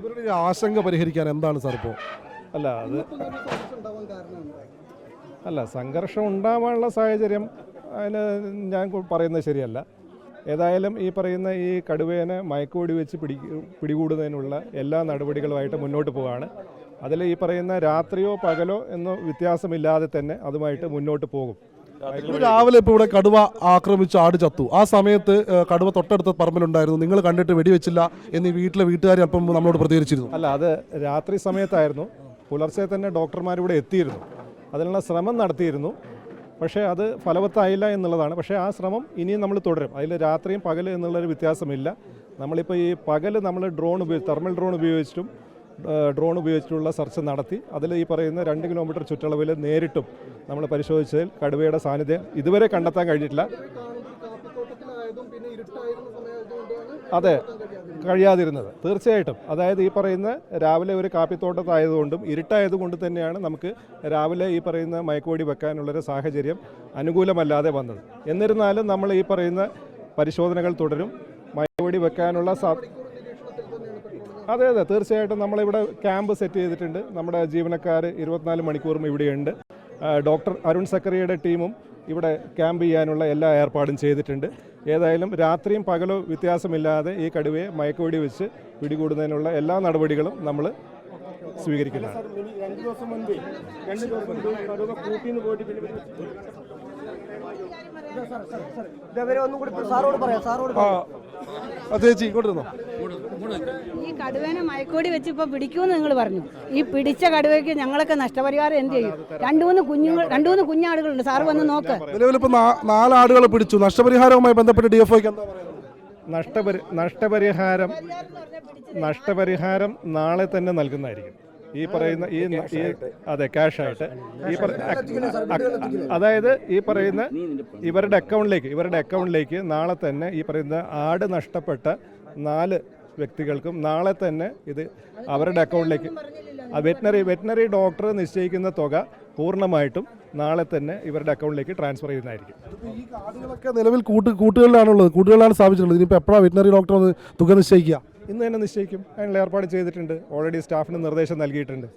ഇവരുടെ ഈ ആശങ്ക പരിഹരിക്കാൻ എന്താണ് സാർ ഇപ്പോൾ? അല്ല അത് അല്ല സംഘർഷം ഉണ്ടാവാനുള്ള സാഹചര്യം അതിന് ഞാൻ പറയുന്നത് ശരിയല്ല. ഏതായാലും ഈ പറയുന്ന ഈ കടുവേനെ മയക്കുവെടി വെച്ച് പിടികൂടുന്നതിനുള്ള എല്ലാ നടപടികളുമായിട്ട് മുന്നോട്ട് പോവുകയാണ്. അതിൽ ഈ പറയുന്ന രാത്രിയോ പകലോ എന്നോ വ്യത്യാസമില്ലാതെ തന്നെ അതുമായിട്ട് മുന്നോട്ട് പോകും. രാവിലെ ഇപ്പോൾ ഇവിടെ കടുവ ആക്രമിച്ച് ആട് ചത്തു. ആ സമയത്ത് കടുവ തൊട്ടടുത്ത പറമ്പിലുണ്ടായിരുന്നു, നിങ്ങൾ കണ്ടിട്ട് വെടിവെച്ചില്ല എന്നീ വീട്ടുകാർ അപ്പം നമ്മളോട് പ്രതികരിച്ചിരുന്നു. അല്ല, അത് രാത്രി സമയത്തായിരുന്നു. പുലർച്ചെ തന്നെ ഡോക്ടർമാരിവിടെ എത്തിയിരുന്നു, അതിനുള്ള ശ്രമം നടത്തിയിരുന്നു. പക്ഷേ അത് ഫലവത്തായില്ല എന്നുള്ളതാണ്. പക്ഷേ ആ ശ്രമം ഇനിയും നമ്മൾ തുടരും. അതിൽ രാത്രിയും പകൽ എന്നുള്ളൊരു വ്യത്യാസമില്ല. നമ്മളിപ്പോൾ ഈ പകൽ നമ്മൾ തെർമൽ ഡ്രോൺ ഉപയോഗിച്ചിട്ടുള്ള സെർച്ച് നടത്തി. അതിൽ ഈ പറയുന്ന 2 കിലോമീറ്റർ ചുറ്റളവിൽ നേരിട്ടും നമ്മൾ പരിശോധിച്ചതിൽ കടുവയുടെ സാന്നിധ്യം ഇതുവരെ കണ്ടെത്താൻ കഴിഞ്ഞിട്ടില്ല. അതെ, കഴിയാതിരുന്നത് തീർച്ചയായിട്ടും. അതായത് ഈ പറയുന്ന രാവിലെ ഒരു കാപ്പിത്തോട്ടത്തായതുകൊണ്ടും ഇരുട്ടായതുകൊണ്ട് തന്നെയാണ് നമുക്ക് രാവിലെ ഈ പറയുന്ന മയക്കുവെടി വെക്കാനുള്ളൊരു സാഹചര്യം അനുകൂലമല്ലാതെ വന്നത്. എന്നിരുന്നാലും നമ്മൾ ഈ പറയുന്ന പരിശോധനകൾ തുടരും. മയക്കുവെടി വെക്കാനുള്ള അതെ തീർച്ചയായിട്ടും നമ്മളിവിടെ ക്യാമ്പ് സെറ്റ് ചെയ്തിട്ടുണ്ട്. നമ്മുടെ ജീവനക്കാർ 24 മണിക്കൂറും ഇവിടെയുണ്ട്. ഡോക്ടർ അരുൺ സക്കറിയുടെ ടീമും ഇവിടെ ക്യാമ്പ് ചെയ്യാനുള്ള എല്ലാ ഏർപ്പാടും ചെയ്തിട്ടുണ്ട്. ഏതായാലും രാത്രിയും പകലോ വ്യത്യാസമില്ലാതെ ഈ കടുവയെ മയക്കുവെടി വെച്ച് പിടികൂടുന്നതിനുള്ള എല്ലാ നടപടികളും നമ്മൾ സ്വീകരിക്കുന്നതാണ്. ഈ കടുവേനെ മയക്കുവെടി വെച്ച് ഇപ്പൊ പിടിക്കുമെന്ന് നിങ്ങൾ പറഞ്ഞു. ഈ പിടിച്ച കടുവയ്ക്ക് ഞങ്ങളൊക്കെ നഷ്ടപരിഹാരം എന്ത് ചെയ്യും? 2-3 കുഞ്ഞാടുകളുണ്ട്. സാറ് വന്ന് നോക്ക്. നിലവിലിപ്പോ 4 ആടുകളെ പിടിച്ചു. നഷ്ടപരിഹാരവുമായി ബന്ധപ്പെട്ട് DFIക്ക് എന്താ പറയുന്നത്? നഷ്ടപരിഹാരം നാളെ തന്നെ നൽകുന്നതായിരിക്കും. ഈ പറയുന്ന അതെ, ക്യാഷായിട്ട് അതായത് ഈ പറയുന്ന ഇവരുടെ അക്കൗണ്ടിലേക്ക് നാളെ തന്നെ ഈ പറയുന്ന ആട് നഷ്ടപ്പെട്ട 4 വ്യക്തികൾക്കും നാളെ തന്നെ ഇത് അവരുടെ അക്കൗണ്ടിലേക്ക് വെറ്റിനറി ഡോക്ടർ നിശ്ചയിക്കുന്ന തുക പൂർണ്ണമായിട്ടും നാളെ തന്നെ ഇവരുടെ അക്കൗണ്ടിലേക്ക് ട്രാൻസ്ഫർ ചെയ്യുന്നതായിരിക്കും. ഈ ആടുകളൊക്കെ നിലവിൽ കൂട്ടുകളിലാണ് സ്ഥാപിച്ചിട്ടുള്ളത്. ഇനിയിപ്പോൾ എപ്പോഴാണ് വെറ്റിനറി ഡോക്ടർ തുക നിശ്ചയിക്കുക? ഇന്ന് തന്നെ നിശ്ചയിക്കും. അതിനുള്ള ഏർപ്പാട് ചെയ്തിട്ടുണ്ട്. ഓൾറെഡി സ്റ്റാഫിന് നിർദ്ദേശം നൽകിയിട്ടുണ്ട്.